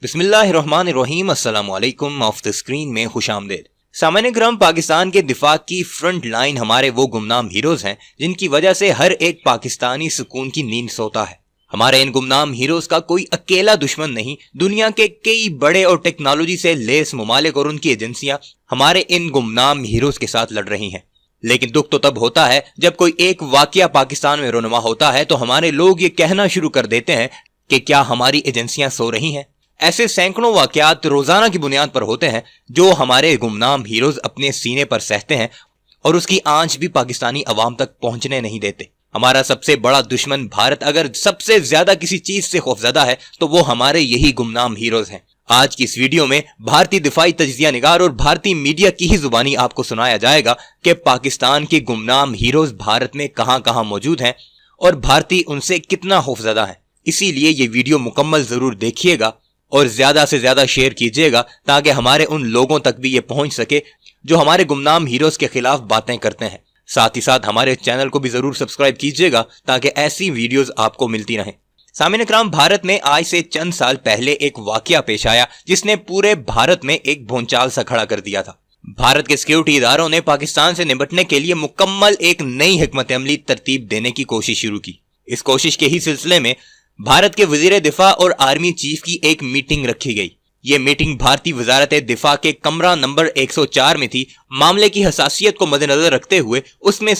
बिस्मिल्लाहिर्रहमानिर्रहीम, अस्सलाम वालेकुम। ऑफ द स्क्रीन में खुशामदीद। सामान्य क्रम पाकिस्तान के दिफा की फ्रंट लाइन हमारे वो गुमनाम हीरोज हैं जिनकी वजह से हर एक पाकिस्तानी सुकून की नींद सोता है। हमारे इन गुमनाम हीरोज का कोई अकेला दुश्मन नहीं, दुनिया के कई बड़े और टेक्नोलॉजी से लेस ममालिक और उनकी एजेंसियां हमारे इन गुमनाम हीरोज के साथ लड़ रही हैं। लेकिन दुख तो तब होता है जब कोई एक वाकया पाकिस्तान में रोनुमा होता है तो हमारे लोग ये कहना शुरू कर देते हैं कि क्या हमारी एजेंसियां सो रही हैं। ऐसे सैकड़ों वाकयात रोजाना की बुनियाद पर होते हैं जो हमारे गुमनाम हीरोज अपने सीने पर सहते हैं और उसकी आंच भी पाकिस्तानी अवाम तक पहुंचने नहीं देते। हमारा सबसे बड़ा दुश्मन भारत अगर सबसे ज्यादा किसी चीज से खौफजदा है तो वो हमारे यही गुमनाम हीरोज हैं। आज की इस वीडियो में भारतीय दिफाई तज्जिया निगार और भारतीय मीडिया की ही जुबानी आपको सुनाया जाएगा कि पाकिस्तान के गुमनाम हीरोज भारत में कहां कहां मौजूद हैं और भारतीय उनसे कितना खौफजदा है। इसीलिए ये वीडियो मुकम्मल जरूर देखिएगा और ज्यादा से ज्यादा शेयर कीजिएगा ताकि हमारे उन लोगों तक भी ये पहुंच सके जो हमारे गुमनाम हीरोज के खिलाफ बातें करते हैं। साथ ही साथ हमारे चैनल को भी जरूर सब्सक्राइब कीजिएगा ताकि ऐसी वीडियोस आपको मिलती रहें। सामान्य क्रम भारत में आज से चंद साल पहले एक वाकया पेश आया जिसने पूरे भारत में एक भूचाल सा खड़ा कर दिया था। भारत के सिक्योरिटी इदारों ने पाकिस्तान से निपटने के लिए मुकम्मल एक नई हिकमत अमली तरतीब देने की कोशिश शुरू की। इस कोशिश के ही सिलसिले में भारत के वजीर दिफा और आर्मी चीफ की एक मीटिंग रखी गई। ये मीटिंग भारतीय वजारत दिफा के कमरा नंबर 104 में थी। मामले की हसासियत को मद्देनजर रखते हुए उसमें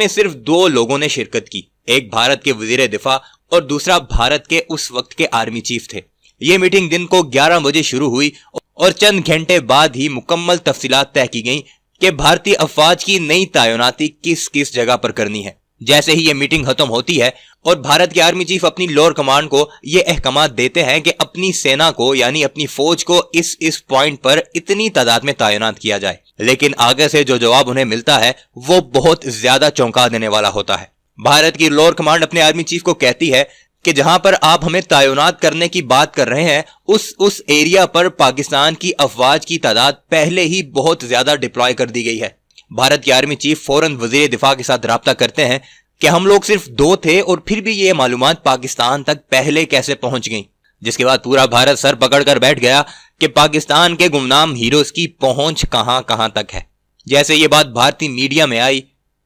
सिर्फ दो लोगों ने शिरकत की, एक भारत के वजीर दिफा और दूसरा भारत के उस वक्त के आर्मी चीफ थे। ये मीटिंग दिन को 11 बजे शुरू हुई और चंद घंटे बाद ही मुकम्मल तफसीलात तय की गई कि भारतीय अफवाज की नई तैनाती किस किस जगह पर करनी है। जैसे ही ये मीटिंग खत्म होती है और भारत के आर्मी चीफ अपनी लोअर कमांड को ये अहकामात देते हैं कि अपनी सेना को यानी अपनी फौज को इस पॉइंट पर इतनी तादाद में तैनात किया जाए, लेकिन आगे से जो जवाब उन्हें मिलता है वो बहुत ज्यादा चौंका देने वाला होता है। भारत की लोअर कमांड अपने आर्मी चीफ को कहती है कि जहां पर आप हमें तैनात करने की बात कर रहे हैं उस एरिया पर पाकिस्तान की अफवाज की तादाद पहले ही बहुत ज्यादा डिप्लॉय कर दी गई है। भारत के आर्मी चीफ फौरन वजीर दिफा के साथ राब्ता करते हैं कि हम लोग सिर्फ 2 थे और फिर भी ये मालूमात पाकिस्तान तक पहले कैसे पहुंच गई। जिसके बाद पूरा भारत सर पकड़कर बैठ गया कि पाकिस्तान के गुमनाम हीरोज की पहुंच कहां कहां तक है। जैसे ये बात भारतीय मीडिया में आई,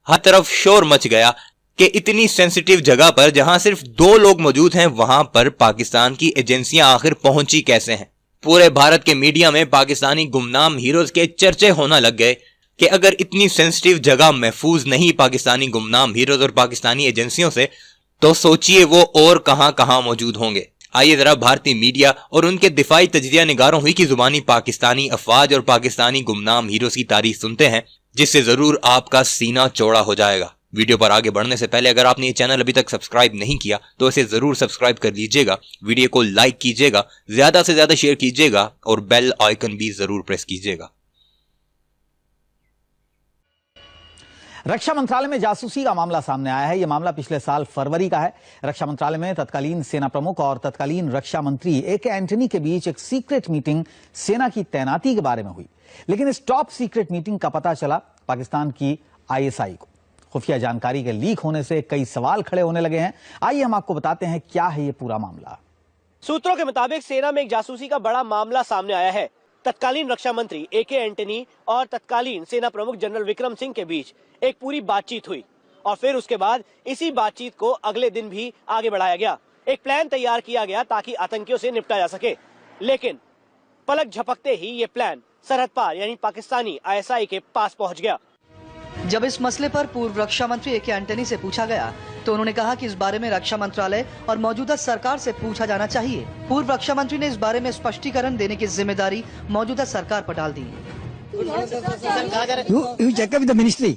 हर तरफ शोर मच गया कि इतनी सेंसिटिव जगह पर जहां सिर्फ 2 लोग मौजूद हैं वहां पर पाकिस्तान की एजेंसियां आखिर पहुंची कैसे हैं। पूरे भारत के मीडिया में पाकिस्तानी गुमनाम हीरोज के चर्चे होना लग गए कि अगर इतनी सेंसिटिव जगह महफूज नहीं पाकिस्तानी गुमनाम हीरोज और पाकिस्तानी एजेंसियों से तो सोचिए वो और कहां कहां मौजूद होंगे। आइए जरा भारतीय मीडिया और उनके दिफाई तज्जिया निगारों हुई की जुबानी पाकिस्तानी अफवाज और पाकिस्तानी गुमनाम हीरोज की तारीफ सुनते हैं, जिससे जरूर आपका सीना चौड़ा हो जाएगा। वीडियो पर आगे बढ़ने से पहले अगर आपने ये चैनल अभी तक सब्सक्राइब नहीं किया तो इसे जरूर सब्सक्राइब कर लीजिएगा, वीडियो को लाइक कीजिएगा, ज्यादा से ज्यादा शेयर कीजिएगा और बेल आइकन भी जरूर प्रेस कीजिएगा। रक्षा मंत्रालय में जासूसी का मामला सामने आया है। यह मामला पिछले साल फरवरी का है। रक्षा मंत्रालय में तत्कालीन सेना प्रमुख और तत्कालीन रक्षा मंत्री AK एंटनी के बीच एक सीक्रेट मीटिंग सेना की तैनाती के बारे में हुई, लेकिन इस टॉप सीक्रेट मीटिंग का पता चला पाकिस्तान की ISI को। खुफिया जानकारी के लीक होने से कई सवाल खड़े होने लगे हैं। आइए हम आपको बताते हैं क्या है ये पूरा मामला। सूत्रों के मुताबिक सेना में एक जासूसी का बड़ा मामला सामने आया है। तत्कालीन रक्षा मंत्री AK एंटनी और तत्कालीन सेना प्रमुख जनरल विक्रम सिंह के बीच एक पूरी बातचीत हुई और फिर उसके बाद इसी बातचीत को अगले दिन भी आगे बढ़ाया गया। एक प्लान तैयार किया गया ताकि आतंकियों से निपटा जा सके, लेकिन पलक झपकते ही ये प्लान सरहद पार यानी पाकिस्तानी ISI के पास पहुंच गया। जब इस मसले पर पूर्व रक्षा मंत्री AK एंटनी से पूछा गया तो उन्होंने कहा कि इस बारे में रक्षा मंत्रालय और मौजूदा सरकार से पूछा जाना चाहिए। पूर्व रक्षा मंत्री ने इस बारे में स्पष्टीकरण देने की जिम्मेदारी मौजूदा सरकार पर डाल दी। You check up with the ministry.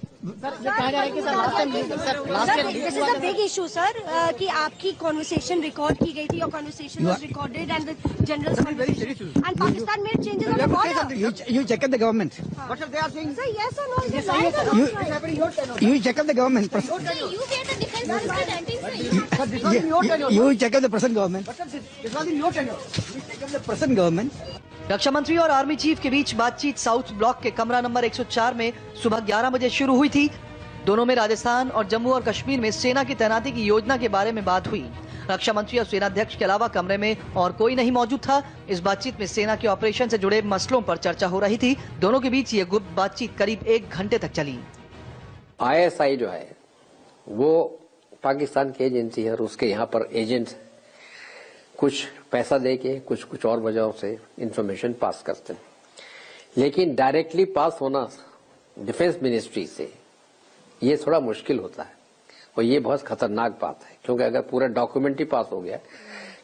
Big issue sir कि आपकी कॉन्वर्सेशन रिकॉर्ड की गई थी और conversation was recorded and the general and Pakistan made changes on the border. You check up the government. What if they are saying sir yes or no? You check up the government. You get the defense minister You check up the present government. This was in your tenure. You check up the present government. रक्षा मंत्री और army chief के बीच बातचीत south block के कमरा number 104 में सुबह 11 बजे शुरू हुई थी। दोनों में राजस्थान और जम्मू और कश्मीर में सेना की तैनाती की योजना के बारे में बात हुई। रक्षा मंत्री और सेनाध्यक्ष के अलावा कमरे में और कोई नहीं मौजूद था। इस बातचीत में सेना के ऑपरेशन से जुड़े मसलों पर चर्चा हो रही थी। दोनों के बीच ये गुप्त बातचीत करीब 1 घंटे तक चली। ISI जो है वो पाकिस्तान की एजेंसी है और उसके यहाँ पर एजेंट्स कुछ पैसा देके कुछ और वजहों से इंफॉर्मेशन पास करते हैं, लेकिन डायरेक्टली पास होना डिफेंस मिनिस्ट्री से ये थोड़ा मुश्किल होता है और ये बहुत खतरनाक बात है, क्योंकि अगर पूरा डॉक्यूमेंट ही पास हो गया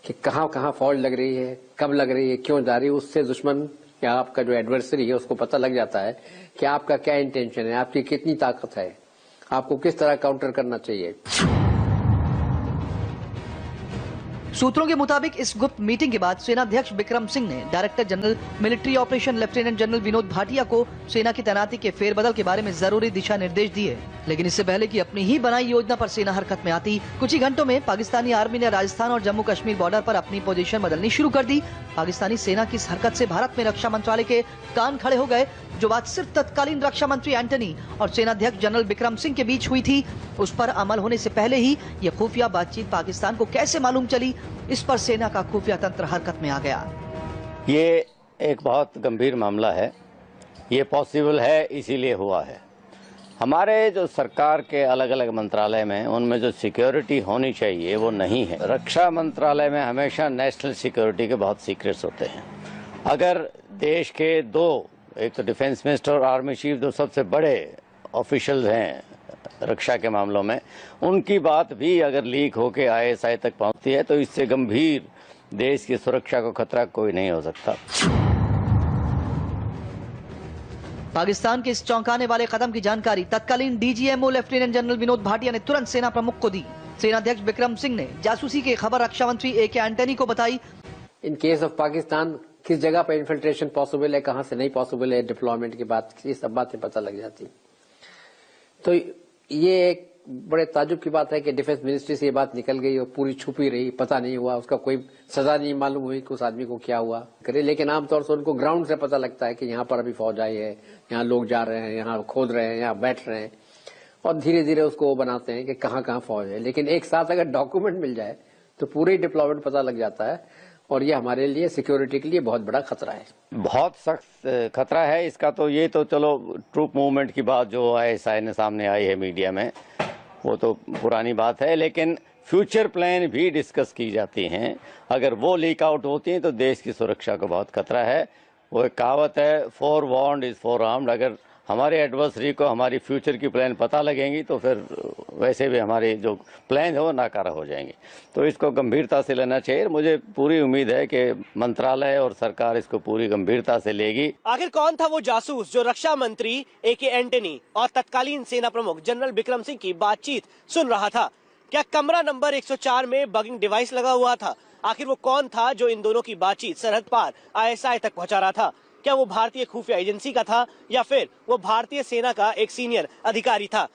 कि कहाँ कहाँ फॉल्ट लग रही है, कब लग रही है, क्यों जा रही है, उससे दुश्मन या आपका जो एडवर्सरी है उसको पता लग जाता है कि आपका क्या इंटेंशन है, आपकी कितनी ताकत है, आपको किस तरह काउंटर करना चाहिए। सूत्रों के मुताबिक इस गुप्त मीटिंग के बाद सेनाध्यक्ष विक्रम सिंह ने director general military operation lieutenant general Vinod Bhatia को सेना की तैनाती के फेरबदल के बारे में जरूरी दिशा निर्देश दिए। लेकिन इससे पहले कि अपनी ही बनाई योजना पर सेना हरकत में आती, कुछ ही घंटों में पाकिस्तानी आर्मी ने राजस्थान और जम्मू कश्मीर बॉर्डर पर अपनी पोजीशन बदलनी शुरू कर दी। पाकिस्तानी सेना की इस हरकत से भारत में रक्षा मंत्रालय के कान खड़े हो गए। जो बात सिर्फ तत्कालीन रक्षा मंत्री एंटनी और सेनाध्यक्ष जनरल विक्रम सिंह के बीच हुई थी, उस पर अमल होने से पहले ही ये खुफिया बातचीत पाकिस्तान को कैसे मालूम चली, इस पर सेना का खुफिया तंत्र हरकत में आ गया। ये एक बहुत गंभीर मामला है, ये पॉसिबल है इसीलिए हुआ है। हमारे जो सरकार के अलग अलग मंत्रालय में उनमें जो सिक्योरिटी होनी चाहिए वो नहीं है। रक्षा मंत्रालय में हमेशा नेशनल सिक्योरिटी के बहुत सीक्रेट्स होते हैं। अगर देश के दो, एक तो डिफेंस मिनिस्टर और आर्मी चीफ, जो सबसे बड़े ऑफिशियल्स हैं रक्षा के मामलों में, उनकी बात भी अगर लीक होके ISI तक पहुंचती है तो इससे गंभीर देश की सुरक्षा को खतरा कोई नहीं हो सकता। पाकिस्तान के इस चौंकाने वाले कदम की जानकारी तत्कालीन DGMO lieutenant general Vinod Bhatia ने तुरंत सेना प्रमुख को दी। सेनाध्यक्ष विक्रम सिंह ने जासूसी की खबर रक्षा मंत्री AK एंटनी को बताई। इन केस ऑफ पाकिस्तान किस जगह पर इन्फिल्ट्रेशन पॉसिबल है, कहां से नहीं पॉसिबल है, डिप्लॉयमेंट की बात, ये सब बातें पता लग जाती। तो ये एक बड़े ताजुब की बात है कि डिफेंस मिनिस्ट्री से ये बात निकल गई और पूरी छुपी रही, पता नहीं हुआ, उसका कोई सजा नहीं मालूम हुई कि उस आदमी को क्या हुआ करे। लेकिन आमतौर से उनको ग्राउंड से पता लगता है कि यहाँ पर अभी फौज आई है, यहाँ लोग जा रहे हैं, यहाँ खोद रहे हैं, यहाँ बैठ रहे हैं, और धीरे धीरे उसको वो बनाते हैं कि कहाँ कहाँ फौज है। लेकिन एक साथ अगर डॉक्यूमेंट मिल जाए तो पूरे डिप्लॉयमेंट पता लग जाता है, और ये हमारे लिए सिक्योरिटी के लिए बहुत बड़ा खतरा है। बहुत सख्त खतरा है इसका। तो ये तो चलो ट्रूप मूवमेंट की बात जो ISI ने सामने आई है मीडिया में, वो तो पुरानी बात है, लेकिन फ्यूचर प्लान भी डिस्कस की जाती हैं। अगर वो लीक आउट होती हैं तो देश की सुरक्षा को बहुत खतरा है। वो एक कहावत है, फोरवार्न्ड इज फोरआर्म्ड। अगर हमारे एडवर्सरी को हमारी फ्यूचर की प्लान पता लगेंगी तो फिर वैसे भी हमारे जो प्लान है वो नाकारा हो जाएंगे। तो इसको गंभीरता से लेना चाहिए। मुझे पूरी उम्मीद है कि मंत्रालय और सरकार इसको पूरी गंभीरता से लेगी। आखिर कौन था वो जासूस जो रक्षा मंत्री AK एंटनी और तत्कालीन सेना प्रमुख जनरल विक्रम सिंह की बातचीत सुन रहा था? क्या कमरा नंबर 104 में बगिंग डिवाइस लगा हुआ था? आखिर वो कौन था जो इन दोनों की बातचीत सरहद पार ISI तक पहुंचा रहा था? क्या वो भारतीय खुफिया एजेंसी का था या फिर वो भारतीय सेना का एक सीनियर अधिकारी था?